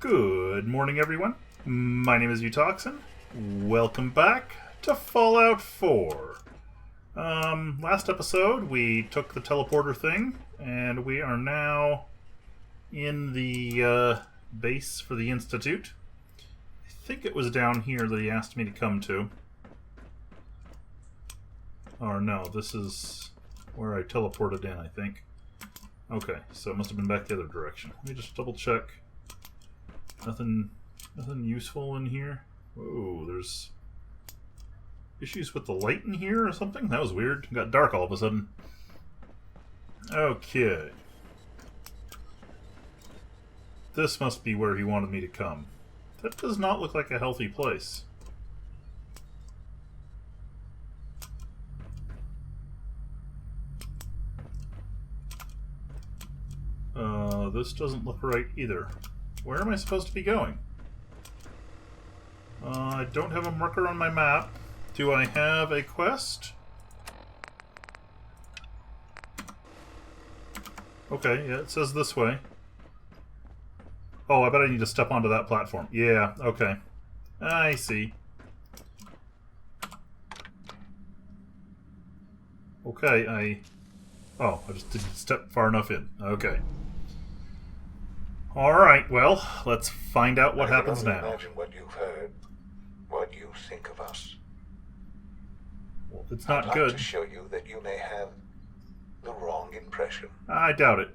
Good morning, everyone. My name is Utoxin. Welcome back to Fallout 4. Last episode, we took the teleporter thing, and we are now in the base for the Institute. I think it was down here that he asked me to come to. Or no, this is where I teleported in, I think. Okay, so it must have been back the other direction. Let me just double check. Nothing useful in here. Whoa, there's issues with the light in here or something? That was weird. It got dark all of a sudden. Okay. This must be where he wanted me to come. That does not look like a healthy place. This doesn't look right either. Where am I supposed to be going? I don't have a marker on my map. Do I have a quest? Okay, yeah, it says this way. Oh, I bet I need to step onto that platform. Yeah, okay. I see. Okay, Oh, I just didn't step far enough in. Okay. Alright, well, let's find out what happens now. Imagine what you've heard, what you think of us. Well, it's not I'd good. like to show you that you may have the wrong impression. I doubt it.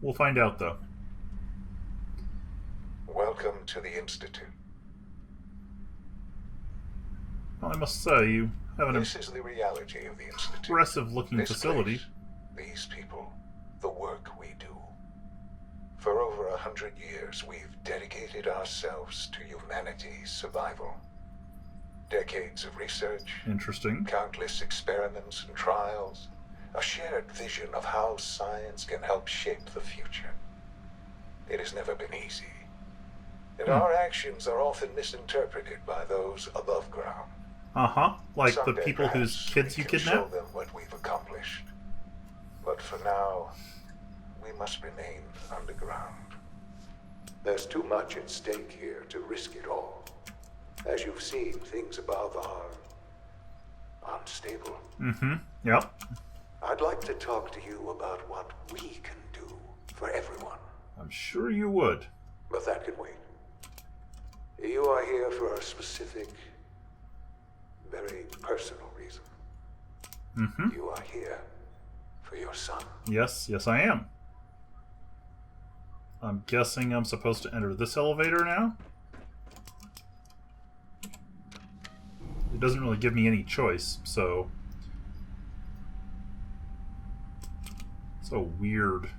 We'll find out, though. Welcome to the Institute. Well, I must say, you have an This is the reality of the Institute. impressive-looking This facility. place, these people, the work we do. For over 100 years, we've dedicated ourselves to humanity's survival. Decades of research, Interesting. countless experiments and trials, a shared vision of how science can help shape the future. It has never been easy, and our actions are often misinterpreted by those above ground. Uh-huh. Like the Someday, people whose perhaps, kids we you can show kidnap? them what we've accomplished. But for now, we must remain underground. There's too much at stake here to risk it all. As you've seen, things above are unstable. Mm-hmm. Yep. I'd like to talk to you about what we can do for everyone. I'm sure you would. But that can wait. You are here for a specific, very personal reason. Mm-hmm. You are here for your son. Yes, I am. I'm guessing I'm supposed to enter this elevator now? It doesn't really give me any choice, so... So weird.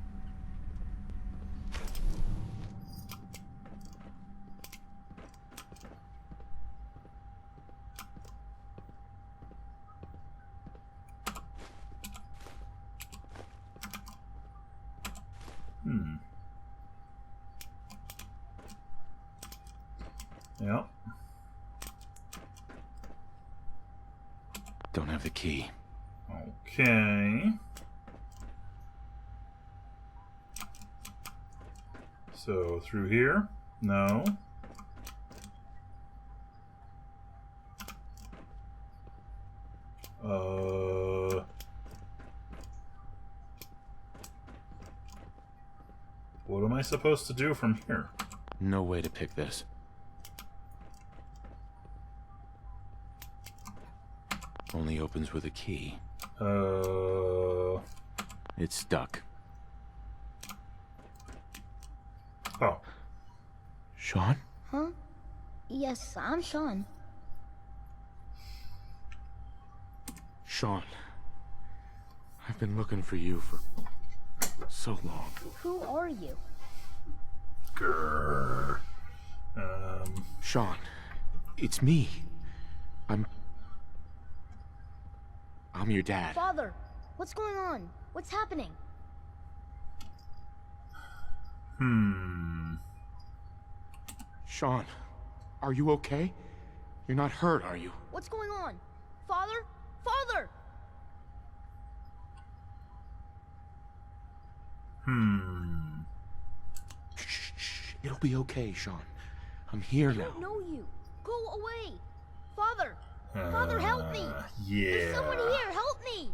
Yep. Don't have the key. Okay. So, through here? No. What am I supposed to do from here? No way to pick this. Only opens with a key. It's stuck. Oh. Sean? Huh? Yes, I'm Sean. Sean. I've been looking for you for so long. Who are you? Grrr. Sean, it's me. I'm your dad. Father, what's going on? What's happening? Sean, are you okay? You're not hurt, are you? What's going on? Father? Father! Shh, shh, shh. It'll be okay, Sean. I'm here I now. don't know you. Go away. Father! Father, help me! There's someone Yeah. here, help me!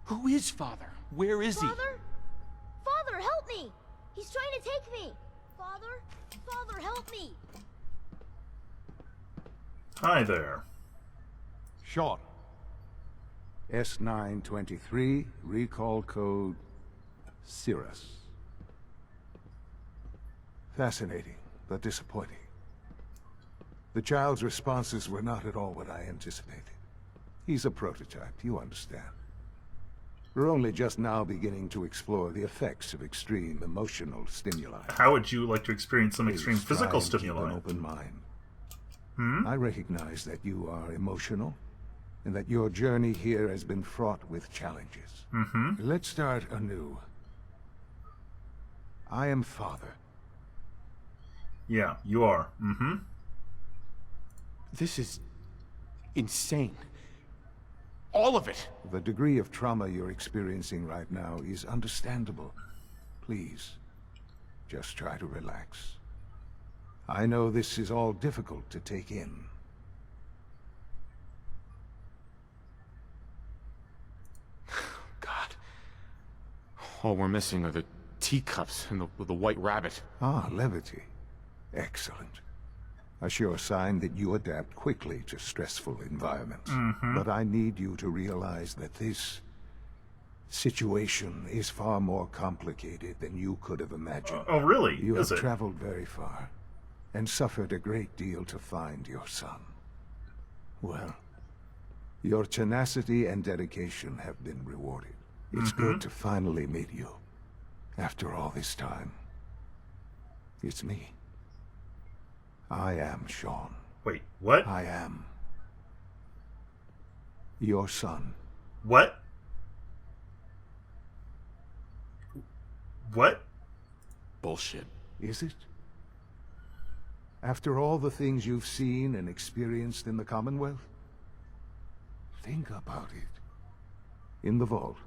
Who is Father? Where is he? Father? Father, help me! He's trying to take me! Father? Father, help me! Hi there. Sean. S923, recall code Cirrus. Fascinating, but disappointing. The child's responses were not at all what I anticipated. He's a prototype, you understand. We're only just now beginning to explore the effects of extreme emotional stimuli. How would you like to experience some extreme Please physical try and keep stimuli? an open mind. I recognize that you are emotional, and that your journey here has been fraught with challenges. Let's start anew. I am Father. Yeah, you are. This is insane. All of it. The degree of trauma you're experiencing right now is understandable. Please, just try to relax. I know this is all difficult to take in. God. All we're missing are the teacups and the white rabbit. Ah, levity. Excellent. A sure sign that you adapt quickly to stressful environments. But I need you to realize that this situation is far more complicated than you could have imagined. Oh, really? You Is have it? traveled very far, and suffered a great deal to find your son. Well, your tenacity and dedication have been rewarded. It's good to finally meet you, after all this time. It's me. I am Sean. Wait, what? I am your son. What? What? Bullshit. Is it? After all the things you've seen and experienced in the Commonwealth? Think about it. In the vault,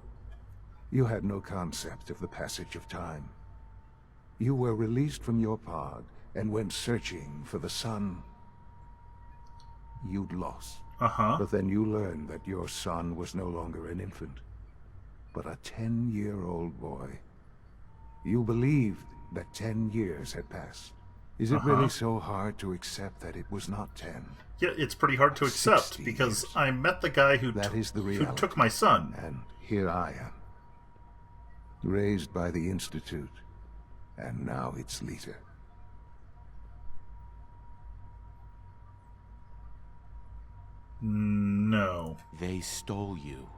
you had no concept of the passage of time. You were released from your pod and went searching for the son you'd lost. But then you learned that your son was no longer an infant, but a 10-year-old boy. You believed that 10 years had passed. Is it really so hard to accept that it was not 10? Yeah, it's pretty hard to accept 60 because years. I met the guy who, That is the who reality. took my son. And here I am, raised by the Institute, and now its leader. No. They stole you.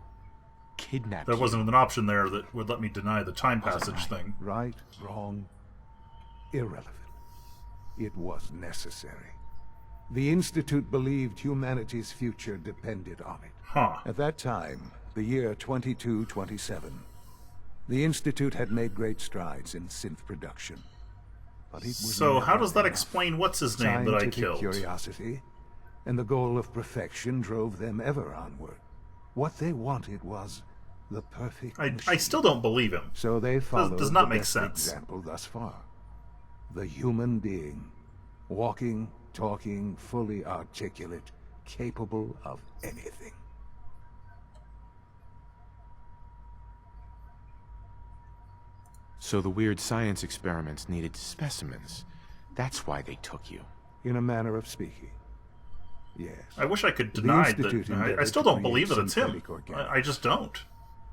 Kidnapped There you. wasn't an option there that would let me deny the time passage thing. Right, wrong, irrelevant. It was necessary. The Institute believed humanity's future depended on it. Huh. At that time, the year 2227, the Institute had made great strides in synth production. But it was So how never does that enough. explain what's his name that I Scientific killed? curiosity and the goal of perfection drove them ever onward. What they wanted was the perfect I machine. still don't believe him. So they followed does not the make best sense. example thus far. The human being, walking, talking, fully articulate, capable of anything. So the weird science experiments needed specimens. That's why they took you. In a manner of speaking. Yes. I wish I could The deny Institute that. I endeavored still to don't believe create that it's him. synthetic organics. I just don't.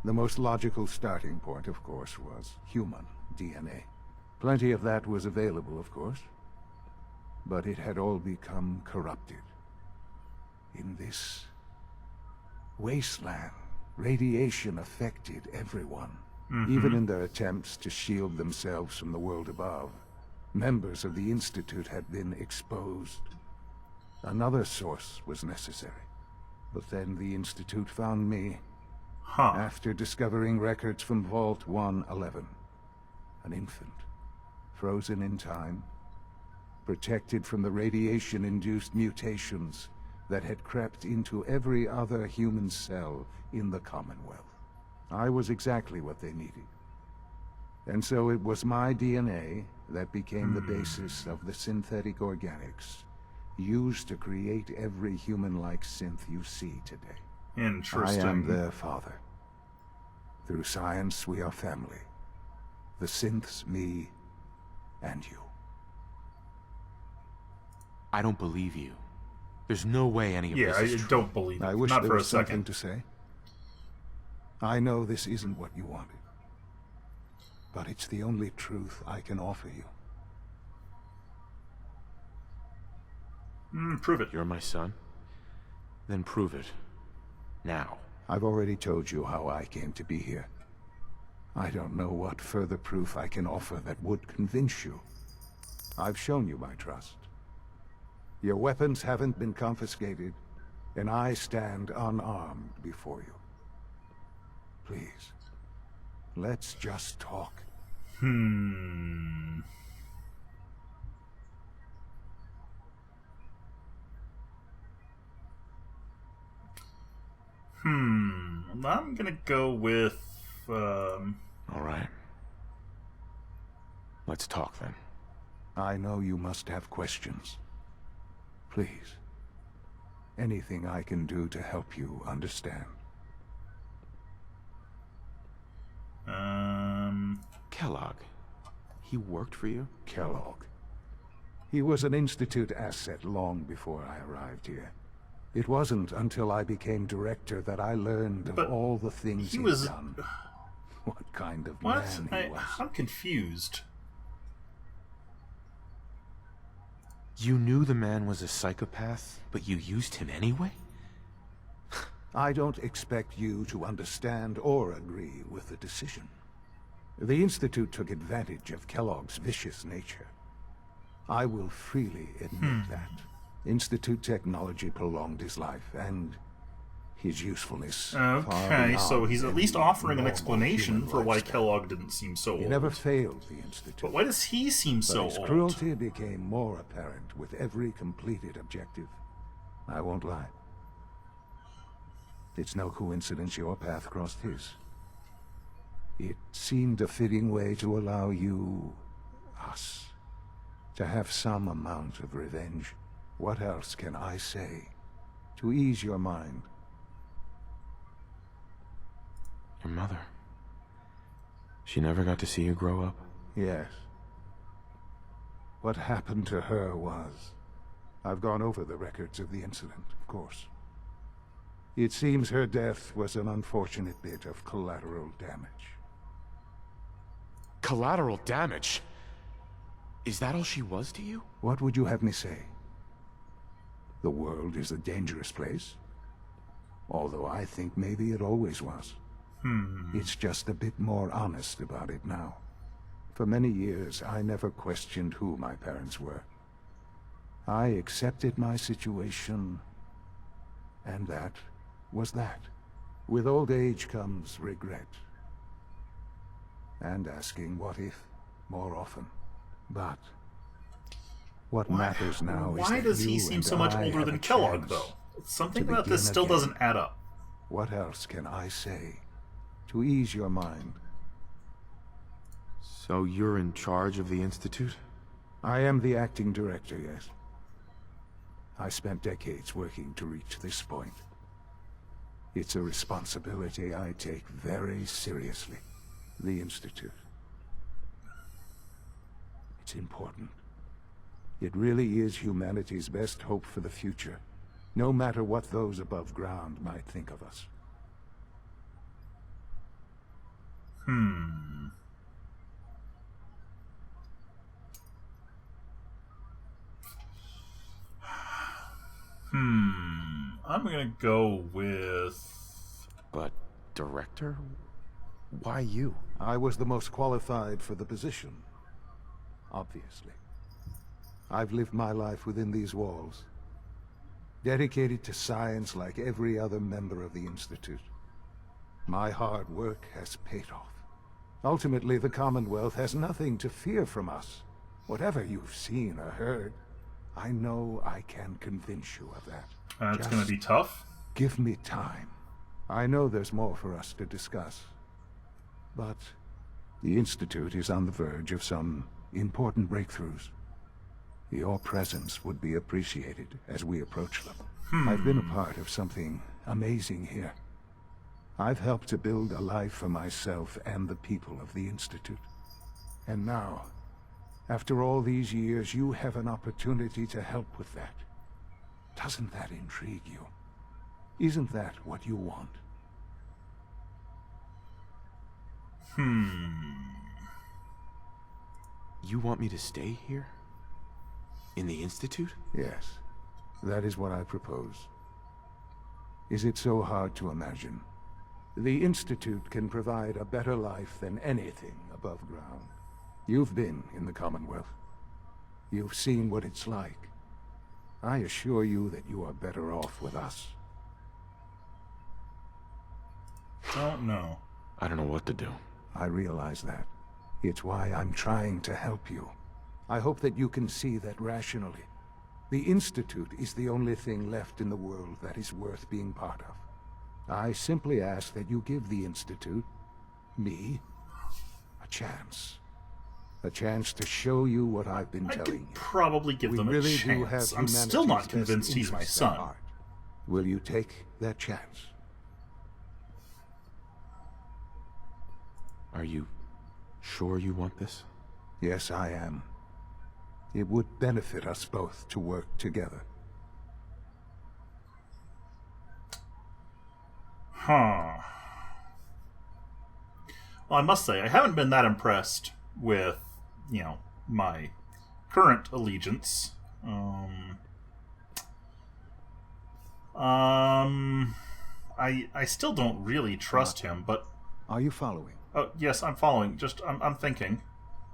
The most logical starting point, of course, was human DNA. Plenty of that was available, of course. But it had all become corrupted. In this wasteland, radiation affected everyone. Even in their attempts to shield themselves from the world above, members of the Institute had been exposed. Another source was necessary. But then the Institute found me Huh. after discovering records from Vault 111. An infant, frozen in time, protected from the radiation-induced mutations that had crept into every other human cell in the Commonwealth. I was exactly what they needed. And so it was my DNA that became the basis of the synthetic organics used to create every human-like synth you see today. Interesting. I am their father. Through science, we are family. The synths, me, and you. I don't believe you. There's no way any of Yeah, this I is true. don't believe it. I wish Not there for a was something second. to say. I know this isn't what you wanted. But it's the only truth I can offer you. Prove it. You're my son? Then prove it. Now. I've already told you how I came to be here. I don't know what further proof I can offer that would convince you. I've shown you my trust. Your weapons haven't been confiscated, and I stand unarmed before you. Please, let's just talk. I'm gonna go with, All right. Let's talk then. I know you must have questions. Please, anything I can do to help you understand. Kellogg. He worked for you? Kellogg. He was an Institute asset long before I arrived here. It wasn't until I became director that I learned of But all the things he he'd was... done. What kind of What? man he was. I'm confused. You knew the man was a psychopath, but you used him anyway? I don't expect you to understand or agree with the decision. The Institute took advantage of Kellogg's vicious nature. I will freely admit that. Institute technology prolonged his life, and his usefulness far Okay, so beyond he's at any least offering an normal explanation human for why lifestyle. Kellogg didn't seem so He old. never failed the Institute. But why does he seem But so his old? cruelty became more apparent with every completed objective. I won't lie. It's no coincidence your path crossed his. It seemed a fitting way to allow you, us, to have some amount of revenge. What else can I say to ease your mind? Your mother. She never got to see you grow up? Yes. What happened to her was... I've gone over the records of the incident, of course. It seems her death was an unfortunate bit of collateral damage. Collateral damage? Is that all she was to you? What would you have me say? The world is a dangerous place. Although I think maybe it always was. It's just a bit more honest about it now. For many years, I never questioned who my parents were. I accepted my situation, and that was that. With old age comes regret. And asking what if more often. But what matters now is Why that does he you seem and so much I older have than a Kellogg, chance though? Something to about this begin still again. doesn't add up. What else can I say to ease your mind? So you're in charge of the Institute? I am the acting director, yes. I spent decades working to reach this point. It's a responsibility I take very seriously. The Institute. It's important. It really is humanity's best hope for the future, no matter what those above ground might think of us. I'm gonna go with... But director? Why you? I was the most qualified for the position, obviously. I've lived my life within these walls, dedicated to science like every other member of the Institute. My hard work has paid off. Ultimately, the Commonwealth has nothing to fear from us. Whatever you've seen or heard, I know I can convince you of that. It's gonna be tough. Give me time. I know there's more for us to discuss. But The Institute is on the verge of some important breakthroughs. Your presence would be appreciated as we approach them. I've been a part of something amazing here. I've helped to build a life for myself and the people of the Institute. And now, after all these years, you have an opportunity to help with that. Doesn't that intrigue you? Isn't that what you want? You want me to stay here? In the Institute? Yes, that is what I propose. Is it so hard to imagine? The Institute can provide a better life than anything above ground. You've been in the Commonwealth. You've seen what it's like. I assure you that you are better off with us. Don't know. I don't know what to do. I realize that. It's why I'm trying to help you. I hope that you can see that rationally. The Institute is the only thing left in the world that is worth being part of. I simply ask that you give the Institute, me, a chance. A chance to show you what I've been I telling could you. probably give We them a really do have chance. I'm still not humanity's convinced best he's my interests at son. heart. Will you take that chance? Are you sure you want this? Yes, I am. It would benefit us both to work together. Huh. Well, I must say, I haven't been that impressed with, my current allegiance. I still don't really trust him, but... Are you following? Oh, yes, I'm following. Just, I'm thinking.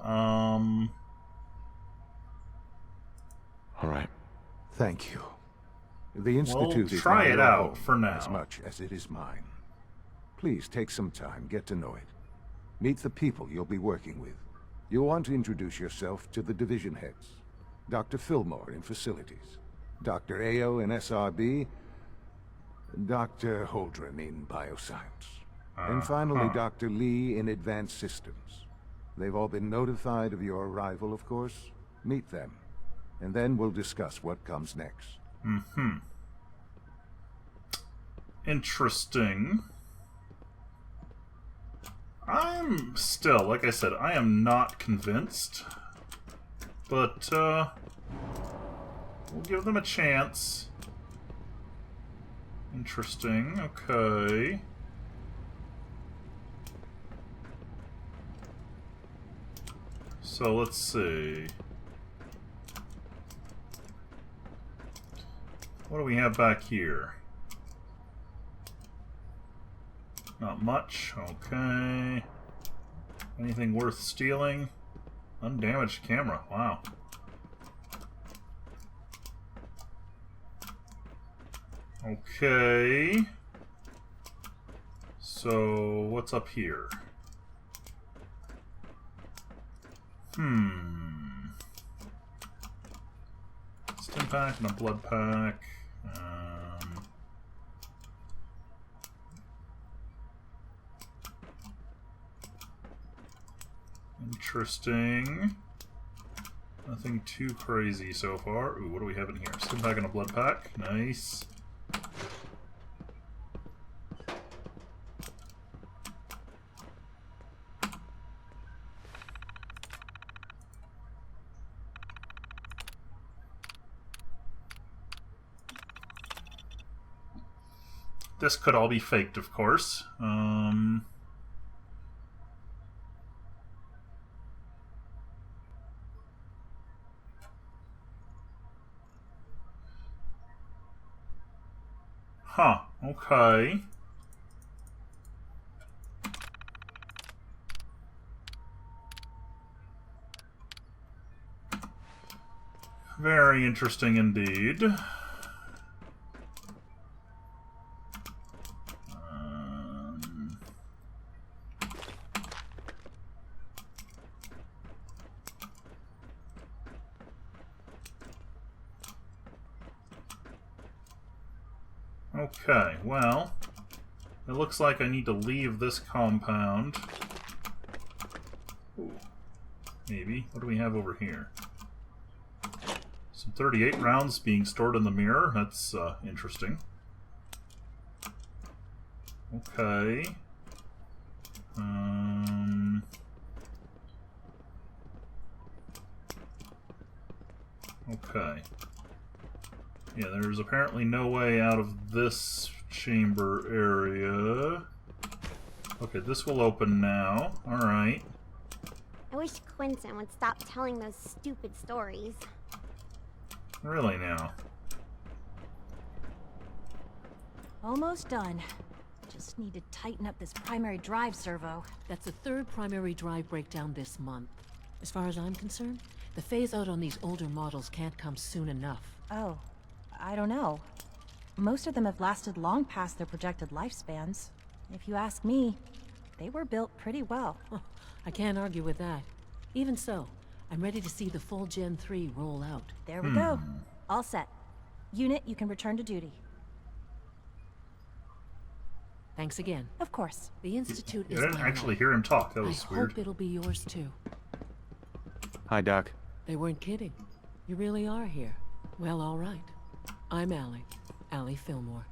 All right. Thank you. The Institute is try not it your out home for now. as much as it is mine. Please take some time, get to know it. Meet the people you'll be working with. You'll want to introduce yourself to the division heads. Dr. Fillmore in Facilities, Dr. Ayo in SRB, Dr. Holdren in Bioscience, and finally Dr. Lee in Advanced Systems. They've all been notified of your arrival, of course. Meet them, and then we'll discuss what comes next. Interesting. I'm still, like I said, I am not convinced. But, we'll give them a chance. Interesting, okay. So, let's see. What do we have back here? Not much, okay. Anything worth stealing? Undamaged camera, wow. Okay. So, what's up here? Stim pack and a blood pack. Interesting. Nothing too crazy so far. Ooh, what do we have in here? Stim pack and a blood pack. Nice. This could all be faked, of course. Huh, okay. Very interesting indeed. Okay, well, it looks like I need to leave this compound Ooh. Maybe. What do we have over here? Some 38 rounds being stored in the mirror. That's interesting. Okay. Okay. Yeah, there's apparently no way out of this chamber area. Okay, this will open now. Alright. I wish Quentin would stop telling those stupid stories. Really now. Almost done. Just need to tighten up this primary drive servo. That's the third primary drive breakdown this month. As far as I'm concerned, the phase-out on these older models can't come soon enough. Oh, I don't know. Most of them have lasted long past their projected lifespans. If you ask me, they were built pretty well. I can't argue with that. Even so, I'm ready to see the full Gen 3 roll out. There we go. All set. Unit, you can return to duty. Thanks again. Of course. The Institute I is didn't my actually life. hear him talk. That was I weird. hope it'll be yours too. Hi, Doc. They weren't kidding. You really are here. Well, all right. I'm Allie Fillmore.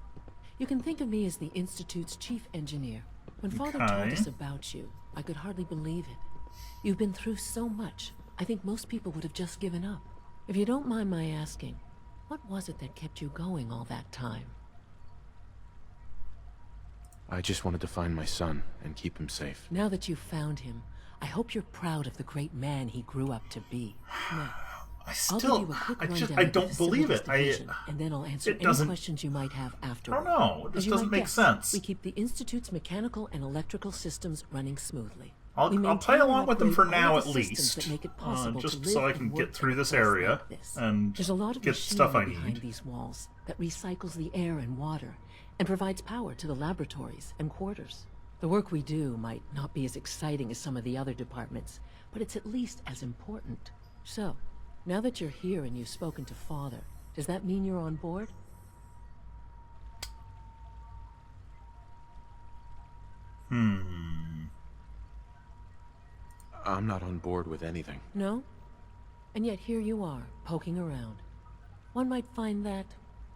You can think of me as the Institute's chief engineer. When Father told Okay. us about you, I could hardly believe it. You've been through so much, I think most people would have just given up. If you don't mind my asking, what was it that kept you going all that time? I just wanted to find my son and keep him safe. Now that you've found him, I hope you're proud of the great man he grew up to be. Now, I I'll still, give you a quick I rundown I of the don't believe facilities it. division, and then I'll answer it any doesn't- questions you might have I afterward. don't know. It As just you doesn't might make guess, sense. We keep the Institute's mechanical and electrical systems running smoothly. I'll We play maintain along and with them for upgrade all now of at the systems least, that make it possible just to so I live can and get work through in a this place area like this. and There's a lot of get stuff I machinery behind need. these walls that recycles the air and water and provides power to the laboratories and quarters. The work we do might not be as exciting as some of the other departments, but it's at least as important. So, now that you're here and you've spoken to Father, does that mean you're on board? I'm not on board with anything. No? And yet here you are, poking around. One might find that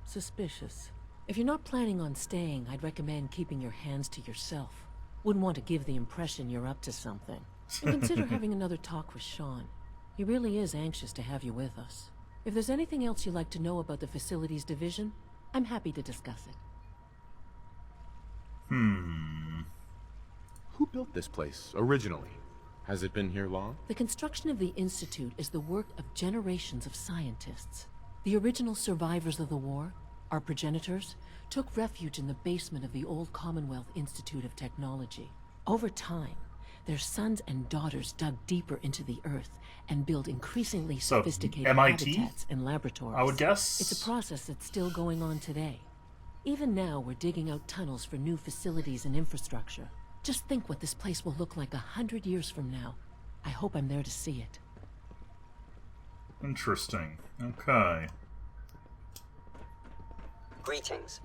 suspicious. If you're not planning on staying, I'd recommend keeping your hands to yourself. Wouldn't want to give the impression you're up to something. And consider having another talk with Sean. He really is anxious to have you with us. If there's anything else you'd like to know about the facilities division, I'm happy to discuss it. Who built this place, originally? Has it been here long? The construction of the Institute is the work of generations of scientists. The original survivors of the war, our progenitors, took refuge in the basement of the old Commonwealth Institute of Technology. Over time, their sons and daughters dug deeper into the earth and built increasingly So, sophisticated MIT, habitats and laboratories. I would guess? It's a process that's still going on today. Even now, we're digging out tunnels for new facilities and infrastructure. Just think what this place will look like 100 years from now. I hope I'm there to see it. Interesting. Okay. Greetings.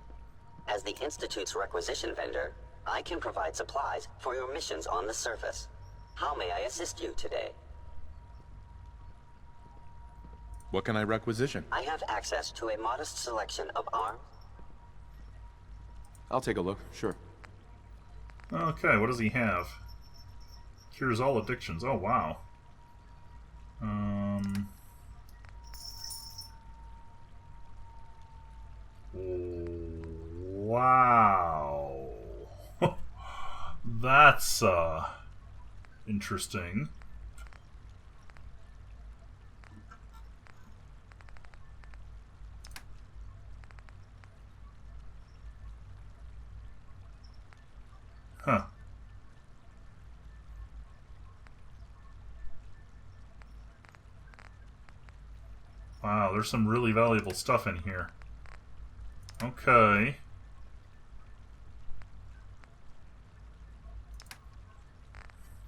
As the Institute's requisition vendor, I can provide supplies for your missions on the surface. How may I assist you today? What can I requisition? I have access to a modest selection of arms. I'll take a look, sure. Okay, what does he have? Cures all addictions. Oh, wow. Wow. That's, interesting. Huh. Wow, there's some really valuable stuff in here. Okay.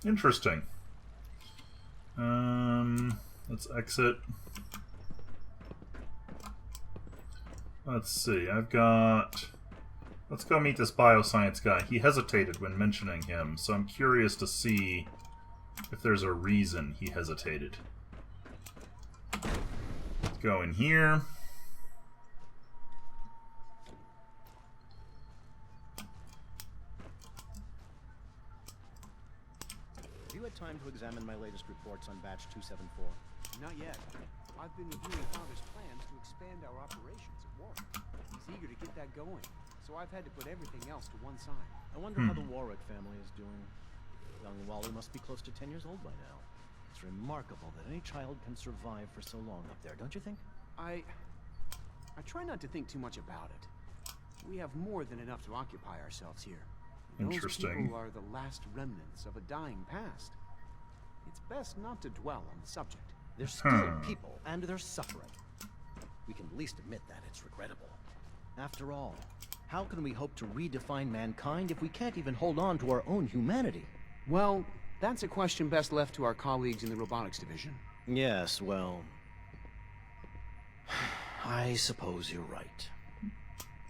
Interesting. Let's exit. Let's see, I've got... Let's go meet this bioscience guy. He hesitated when mentioning him, so I'm curious to see If there's a reason he hesitated. Let's go in here. Have you had time to examine my latest reports on batch 274? Not yet. I've been reviewing Father's plans to expand our operations at Warwick. He's eager to get that going, so I've had to put everything else to one side. I wonder how the Warwick family is doing. Young Wally must be close to 10 years old by now. It's remarkable that any child can survive for so long up there, don't you think? I try not to think too much about it. We have more than enough to occupy ourselves here. Interesting. Those people are the last remnants of a dying past. It's best not to dwell on the subject. They're still people, and they're suffering. We can at least admit that it's regrettable. After all, how can we hope to redefine mankind if we can't even hold on to our own humanity? Well, that's a question best left to our colleagues in the robotics division. Yes, well... I suppose you're right.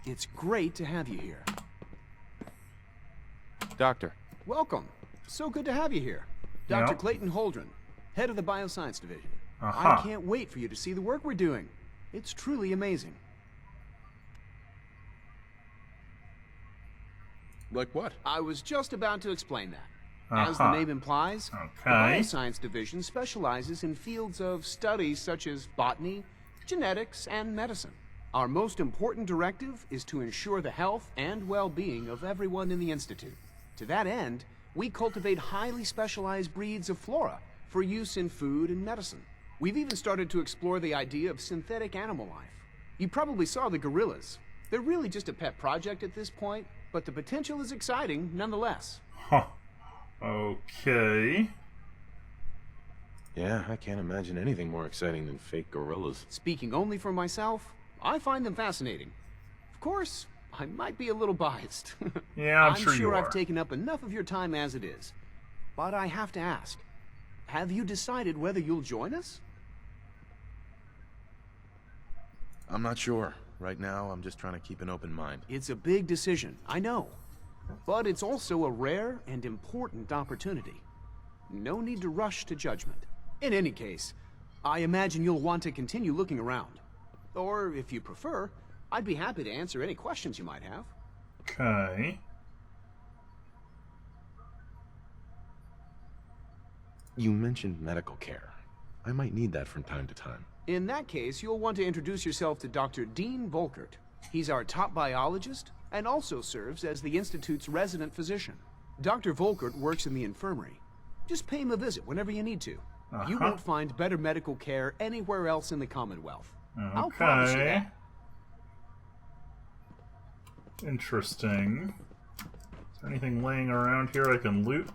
It's great to have you here. Doctor. Welcome. So good to have you here. Dr. Yep. Clayton Holdren, head of the Bioscience Division. Aha. I can't wait for you to see the work we're doing. It's truly amazing. Like what? I was just about to explain that. As the Aha. name implies, the Okay. Bioscience Division specializes in fields of studies such as botany, genetics, and medicine. Our most important directive is to ensure the health and well-being of everyone in the Institute. To that end, we cultivate highly specialized breeds of flora for use in food and medicine. We've even started to explore the idea of synthetic animal life. You probably saw the gorillas. They're really just a pet project at this point, but the potential is exciting nonetheless. Huh. Okay. Yeah, I can't imagine anything more exciting than fake gorillas. Speaking only for myself, I find them fascinating. Of course, I might be a little biased. Yeah, I'm sure you are. I've taken up enough of your time as it is. But I have to ask, have you decided whether you'll join us? I'm not sure. Right now, I'm just trying to keep an open mind. It's a big decision, I know. But it's also a rare and important opportunity. No need to rush to judgment. In any case, I imagine you'll want to continue looking around. Or, if you prefer, I'd be happy to answer any questions you might have. Okay. You mentioned medical care. I might need that from time to time. In that case, you'll want to introduce yourself to Dr. Dean Volkert. He's our top biologist and also serves as the Institute's resident physician. Dr. Volkert works in the infirmary. Just pay him a visit whenever you need to. You won't find better medical care anywhere else in the Commonwealth. I'll promise you Okay. that. Interesting. Is there anything laying around here I can loot?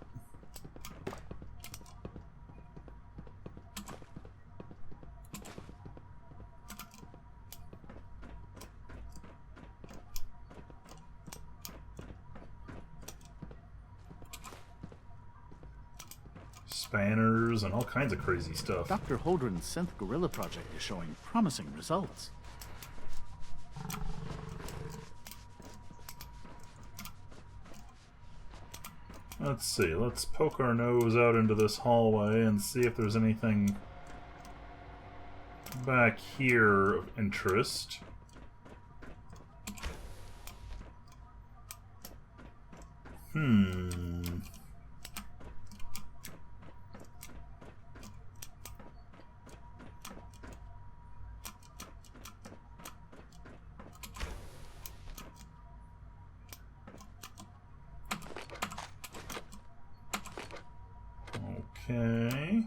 Spanners and all kinds of crazy stuff. Dr. Holdren's synth gorilla project is showing promising results. Let's see, let's poke our nose out into this hallway and see if there's anything back here of interest. Okay.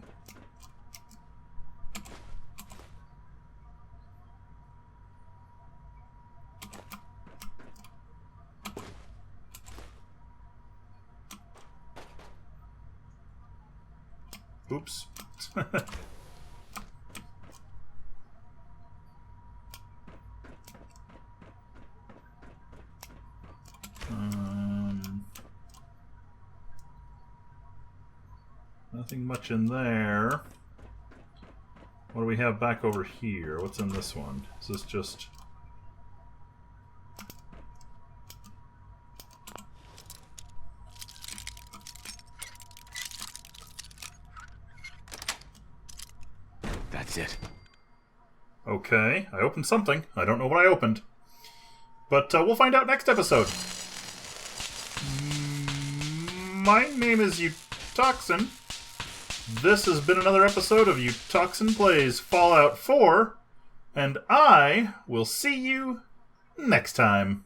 Oops. Nothing much in there. What do we have back over here? What's in this one? Is this just... it. Okay, I opened something. I don't know what I opened. But we'll find out next episode. My name is Utoxin. This has been another episode of Utoxin Plays Fallout 4, and I will see you next time.